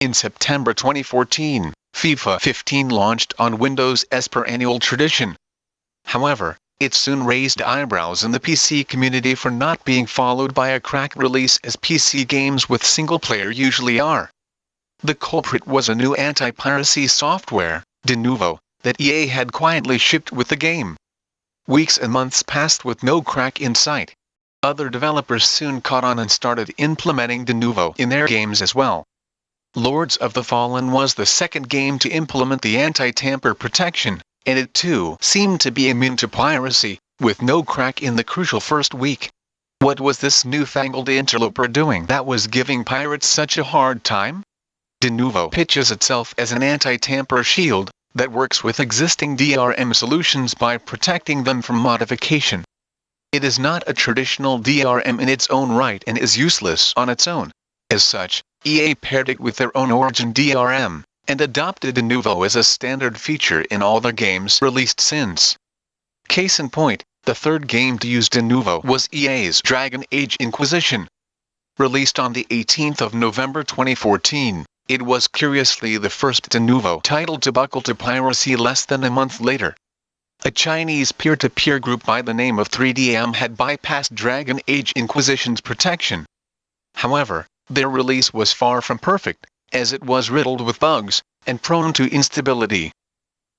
In September 2014, FIFA 15 launched on Windows as per annual tradition. However, it soon raised eyebrows in the PC community for not being followed by a cracked release as PC games with single player usually are. The culprit was a new anti-piracy software, Denuvo, that EA had quietly shipped with the game. Weeks and months passed with no crack in sight. Other developers soon caught on and started implementing Denuvo in their games as well. Lords of the Fallen was the second game to implement the anti-tamper protection, and it too seemed to be immune to piracy, with no crack in the crucial first week. What was this newfangled interloper doing that was giving pirates such a hard time? Denuvo pitches itself as an anti-tamper shield that works with existing DRM solutions by protecting them from modification. It is not a traditional DRM in its own right and is useless on its own. As such, EA paired it with their own origin DRM, and adopted Denuvo as a standard feature in all their games released since. Case in point, the third game to use Denuvo was EA's Dragon Age Inquisition. Released on the 18th of November 2014, it was curiously the first Denuvo title to buckle to piracy less than a month later. A Chinese peer-to-peer group by the name of 3DM had bypassed Dragon Age Inquisition's protection. However, their release was far from perfect, as it was riddled with bugs, and prone to instability.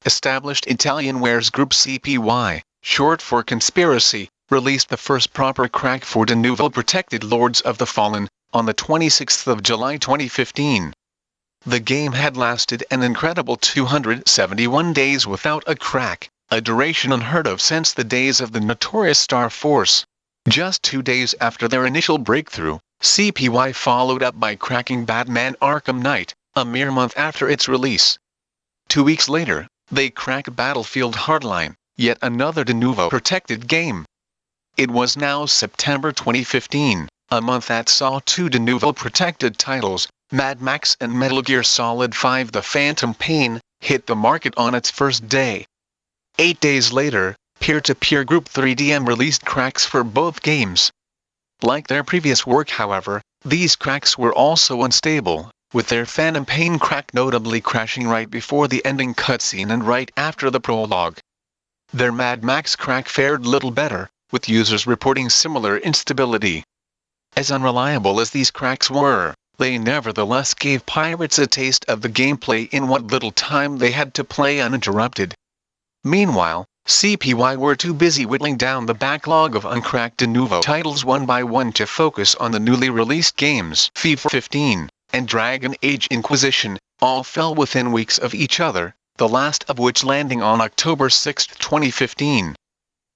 Established Italian wares group CPY, short for Conspiracy, released the first proper crack for Denuvo protected Lords of the Fallen, on the 26th of July 2015. The game had lasted an incredible 271 days without a crack, a duration unheard of since the days of the notorious Star Force. Just 2 days after their initial breakthrough, CPY followed up by cracking Batman Arkham Knight, a mere month after its release. 2 weeks later, they cracked Battlefield Hardline, yet another Denuvo-protected game. It was now September 2015, a month that saw two Denuvo-protected titles, Mad Max and Metal Gear Solid 5: The Phantom Pain, hit the market on its first day. 8 days later, peer-to-peer group 3DM released cracks for both games. Like their previous work however, these cracks were also unstable, with their Phantom Pain crack notably crashing right before the ending cutscene and right after the prologue. Their Mad Max crack fared little better, with users reporting similar instability. As unreliable as these cracks were, they nevertheless gave pirates a taste of the gameplay in what little time they had to play uninterrupted. Meanwhile, CPY were too busy whittling down the backlog of uncracked Denuvo titles one by one to focus on the newly released games. FIFA 15 and Dragon Age Inquisition all fell within weeks of each other, the last of which landing on October 6, 2015.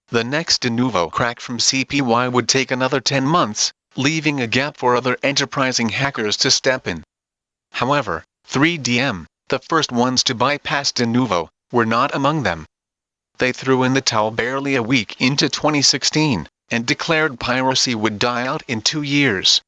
The next Denuvo crack from CPY would take another 10 months, leaving a gap for other enterprising hackers to step in. However, 3DM, the first ones to bypass Denuvo, were not among them. They threw in the towel barely a week into 2016, and declared piracy would die out in 2 years.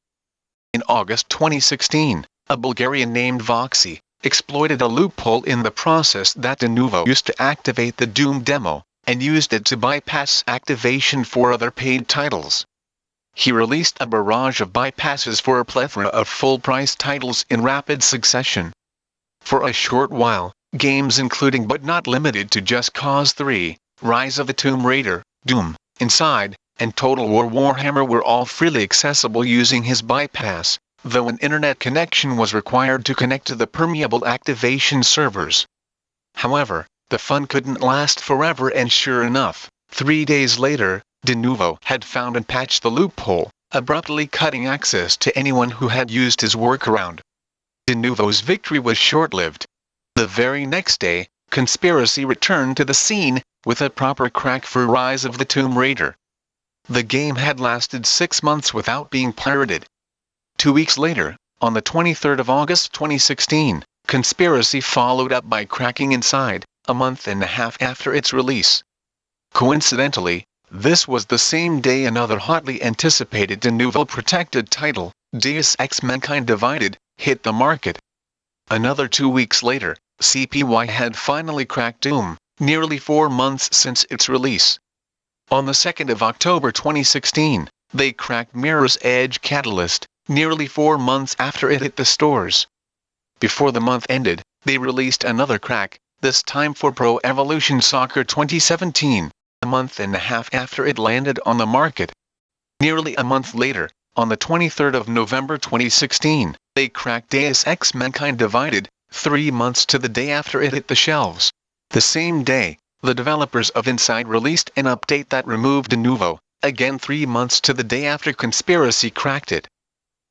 In August 2016, a Bulgarian named Voxy exploited a loophole in the process that Denuvo used to activate the Doom demo, and used it to bypass activation for other paid titles. He released a barrage of bypasses for a plethora of full-price titles in rapid succession. For a short while, games including but not limited to Just Cause 3, Rise of the Tomb Raider, Doom, Inside, and Total War Warhammer were all freely accessible using his bypass, though an internet connection was required to connect to the permeable activation servers. However, the fun couldn't last forever, and sure enough, 3 days later, Denuvo had found and patched the loophole, abruptly cutting access to anyone who had used his workaround. Denuvo's victory was short-lived. The very next day, Conspiracy returned to the scene, with a proper crack for Rise of the Tomb Raider. The game had lasted 6 months without being pirated. 2 weeks later, on the 23rd of August 2016, Conspiracy followed up by cracking Inside, a month and a half after its release. Coincidentally, this was the same day another hotly anticipated Denuvo-protected title, Deus Ex Mankind Divided, hit the market. Another 2 weeks later, CPY had finally cracked Doom, nearly 4 months since its release. On the 2nd of October 2016, they cracked Mirror's Edge Catalyst, nearly 4 months after it hit the stores. Before the month ended, they released another crack, this time for Pro Evolution Soccer 2017, a month and a half after it landed on the market. Nearly a month later, on the 23rd of November 2016, they cracked Deus Ex Mankind Divided, 3 months to the day after it hit the shelves. The same day, the developers of Inside released an update that removed Denuvo, again 3 months to the day after Conspiracy cracked it.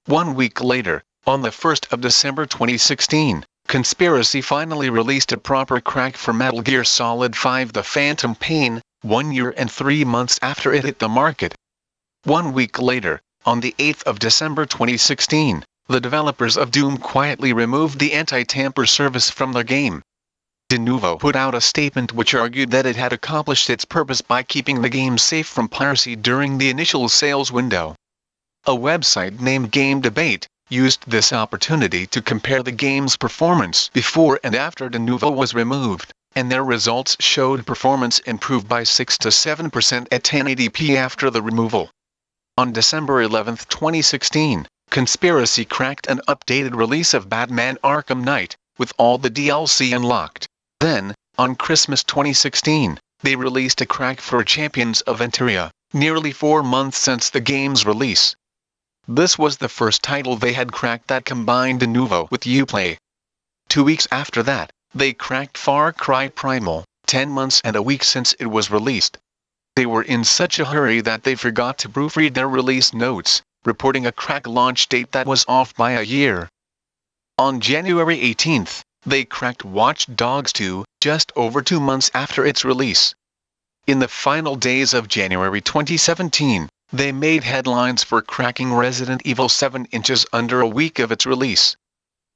1 week later, on the 1st of December 2016, Conspiracy finally released a proper crack for Metal Gear Solid 5: The Phantom Pain, 1 year and 3 months after it hit the market. 1 week later, on the 8th of December 2016, the developers of Doom quietly removed the anti-tamper service from the game. Denuvo put out a statement which argued that it had accomplished its purpose by keeping the game safe from piracy during the initial sales window. A website named Game Debate used this opportunity to compare the game's performance before and after Denuvo was removed, and their results showed performance improved by 6 to 7% at 1080p after the removal. On December 11, 2016, Conspiracy cracked an updated release of Batman Arkham Knight, with all the DLC unlocked. Then, on Christmas 2016, they released a crack for Champions of Enteria, nearly 4 months since the game's release. This was the first title they had cracked that combined Denuvo with Uplay. 2 weeks after that, they cracked Far Cry Primal, 10 months and a week since it was released. They were in such a hurry that they forgot to proofread their release notes, reporting a crack launch date that was off by a year. On January 18, they cracked Watch Dogs 2, just over 2 months after its release. In the final days of January 2017, they made headlines for cracking Resident Evil 7 inches under a week of its release.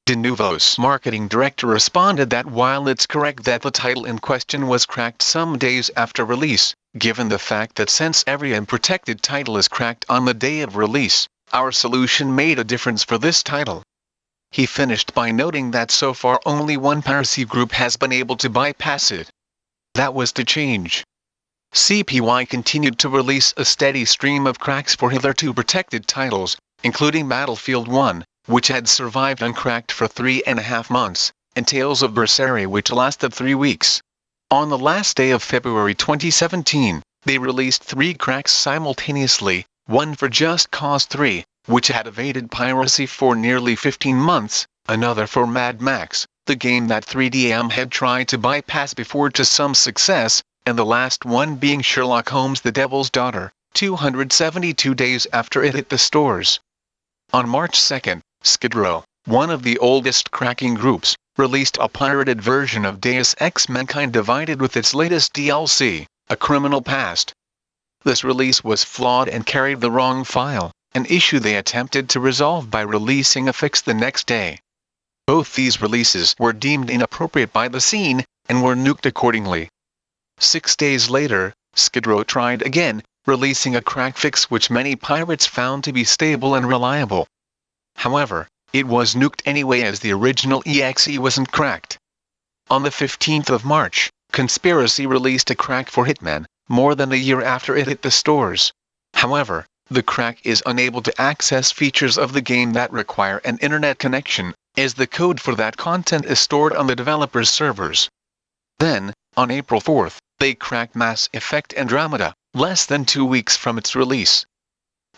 Denuvo's marketing director responded that while it's correct that the title in question was cracked some days after release, given the fact that since every unprotected title is cracked on the day of release, our solution made a difference for this title. He finished by noting that so far only one piracy group has been able to bypass it. That was to change. CPY continued to release a steady stream of cracks for hitherto protected titles, including Battlefield 1, which had survived uncracked for 3.5 months, and Tales of Berseria, which lasted 3 weeks. On the last day of February 2017, they released 3 cracks simultaneously, one for Just Cause 3, which had evaded piracy for nearly 15 months, another for Mad Max, the game that 3DM had tried to bypass before to some success, and the last one being Sherlock Holmes: The Devil's Daughter, 272 days after it hit the stores. On March 2, Skid Row, one of the oldest cracking groups, released a pirated version of Deus Ex Mankind Divided with its latest DLC, A Criminal Past. This release was flawed and carried the wrong file, an issue they attempted to resolve by releasing a fix the next day. Both these releases were deemed inappropriate by the scene, and were nuked accordingly. 6 days later, Skid Row tried again, releasing a crack fix which many pirates found to be stable and reliable. However, it was nuked anyway as the original EXE wasn't cracked. On the 15th of March, Conspiracy released a crack for Hitman, more than a year after it hit the stores. However, the crack is unable to access features of the game that require an internet connection, as the code for that content is stored on the developer's servers. Then, on April 4, they cracked Mass Effect Andromeda, less than 2 weeks from its release.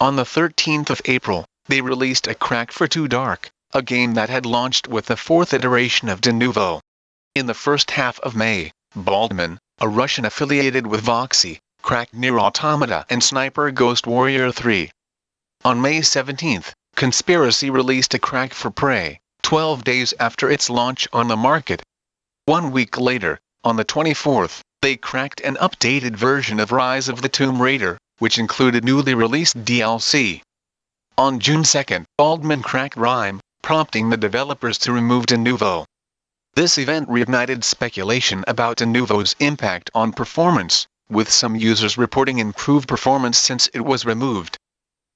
On the 13th of April, they released a crack for Too Dark, a game that had launched with the 4th iteration of Denuvo. In the first half of May, Baldman, a Russian affiliated with Voxy, cracked Nier Automata and Sniper Ghost Warrior 3. On May 17, Conspiracy released a crack for Prey, 12 days after its launch on the market. 1 week later, on the 24th, they cracked an updated version of Rise of the Tomb Raider, which included newly released DLC. On June 2, Baldman cracked Rime, prompting the developers to remove Denuvo. This event reignited speculation about Denuvo's impact on performance, with some users reporting improved performance since it was removed.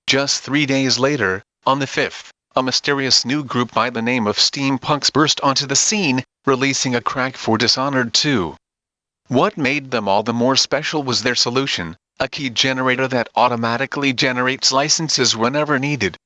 Just 3 days later, on the 5th, a mysterious new group by the name of SteamPunks burst onto the scene, releasing a crack for Dishonored 2. What made them all the more special was their solution, a key generator that automatically generates licenses whenever needed.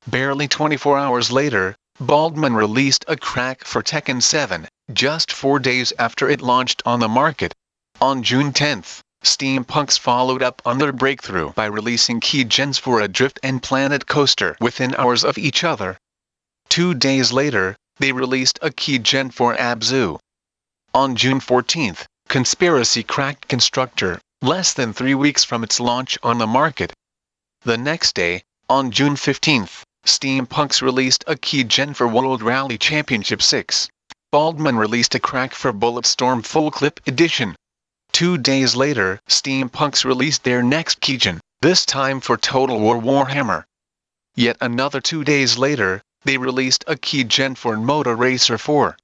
Barely 24 hours later, Baldman released a crack for Tekken 7, just 4 days after it launched on the market. On June 10, SteamPunks followed up on their breakthrough by releasing keygens for Adrift and Planet Coaster within hours of each other. 2 days later, they released a keygen for Abzu. On June 14, Conspiracy cracked Constructor, less than 3 weeks from its launch on the market. The next day, on June 15, SteamPunks released a keygen for World Rally Championship 6. Baldman released a crack for Bulletstorm Full Clip Edition. 2 days later, SteamPunks released their next keygen, this time for Total War Warhammer. Yet another 2 days later, they released a keygen for Motor Racer 4.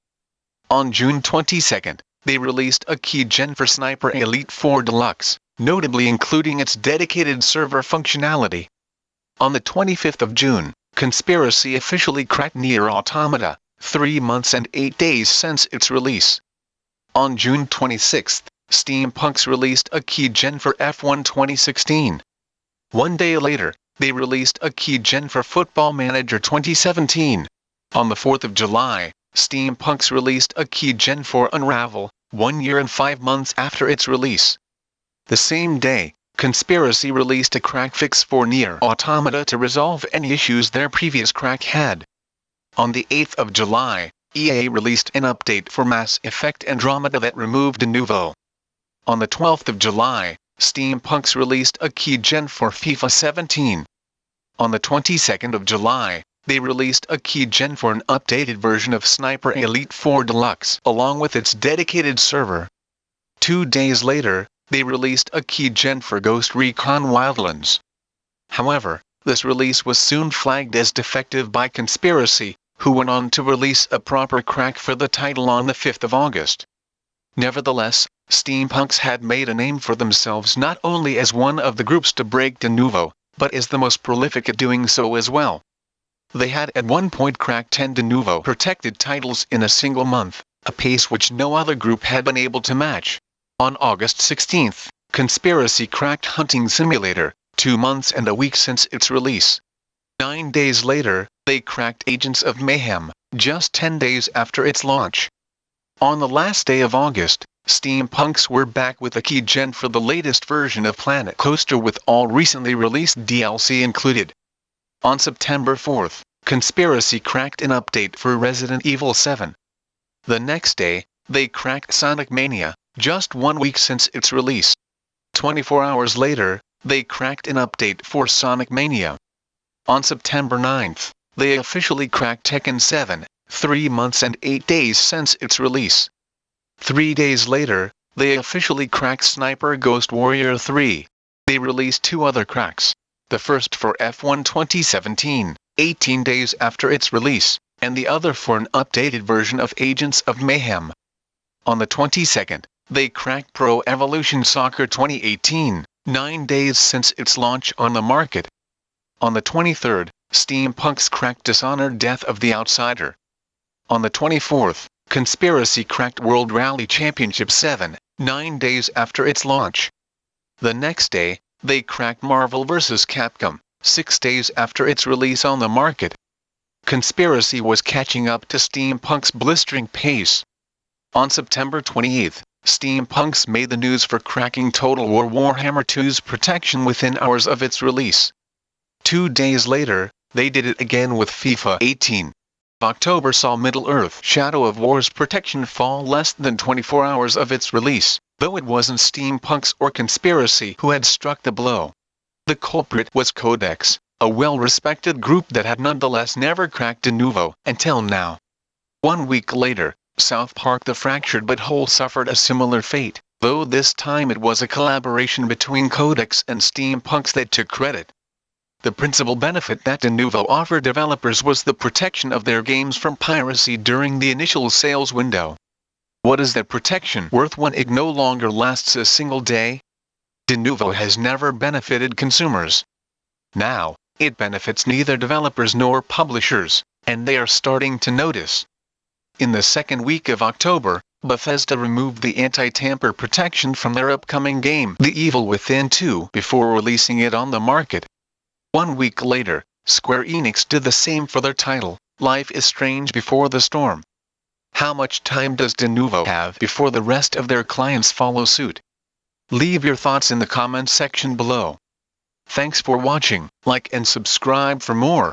On June 22, they released a keygen for Sniper Elite 4 Deluxe, notably including its dedicated server functionality. On the 25th of June, Conspiracy officially cracked Nier Automata, 3 months and 8 days since its release. On June 26, SteamPunks released a keygen for F1 2016. 1 day later, they released a keygen for Football Manager 2017. On the 4th of July, SteamPunks released a keygen for Unravel, 1 year and 5 months after its release. The same day, Conspiracy released a crack fix for Nier Automata to resolve any issues their previous crack had. On the 8th of July, EA released an update for Mass Effect Andromeda that removed Denuvo. On the 12th of July, SteamPunks released a keygen for FIFA 17. On the 22nd of July, they released a keygen for an updated version of Sniper Elite 4 Deluxe, along with its dedicated server. 2 days later, they released a keygen for Ghost Recon Wildlands. However, this release was soon flagged as defective by Conspiracy, who went on to release a proper crack for the title on the 5th of August. Nevertheless, SteamPunks had made a name for themselves not only as one of the groups to break Denuvo, but as the most prolific at doing so as well. They had at one point cracked 10 Denuvo protected titles in a single month, a pace which no other group had been able to match. On August 16, Conspiracy cracked Hunting Simulator, 2 months and a week since its release. 9 days later, they cracked Agents of Mayhem, just 10 days after its launch. On the last day of August, SteamPunks were back with a keygen for the latest version of Planet Coaster with all recently released DLC included. On September 4, Conspiracy cracked an update for Resident Evil 7. The next day, they cracked Sonic Mania, just 1 week since its release. 24 hours later, they cracked an update for Sonic Mania. On September 9, they officially cracked Tekken 7, 3 months and 8 days since its release. 3 days later, they officially cracked Sniper Ghost Warrior 3. They released 2 other cracks, the first for F1 2017, 18 days after its release, and the other for an updated version of Agents of Mayhem. On the 22nd, they cracked Pro Evolution Soccer 2018, 9 days since its launch on the market. On the 23rd, SteamPunks cracked Dishonored Death of the Outsider. On the 24th, Conspiracy cracked World Rally Championship 7, 9 days after its launch. The next day, they cracked Marvel vs. Capcom, 6 days after its release on the market. Conspiracy was catching up to SteamPunks' blistering pace. On September 28, SteamPunks made the news for cracking Total War Warhammer 2's protection within hours of its release. 2 days later, they did it again with FIFA 18. October saw Middle-earth Shadow of War's protection fall less than 24 hours of its release, though it wasn't SteamPunks or Conspiracy who had struck the blow. The culprit was Codex, a well-respected group that had nonetheless never cracked Denuvo until now. 1 week later, South Park: The Fractured But Whole suffered a similar fate, though this time it was a collaboration between Codex and SteamPunks that took credit. The principal benefit that Denuvo offered developers was the protection of their games from piracy during the initial sales window. What is that protection worth when it no longer lasts a single day? Denuvo has never benefited consumers. Now, it benefits neither developers nor publishers, and they are starting to notice. In the second week of October, Bethesda removed the anti-tamper protection from their upcoming game The Evil Within 2 before releasing it on the market. 1 week later, Square Enix did the same for their title, life is strange before the storm. How much time does Denuvo have before the rest of their clients follow suit? Leave your thoughts in the comments section below. Thanks for watching, like and subscribe for more.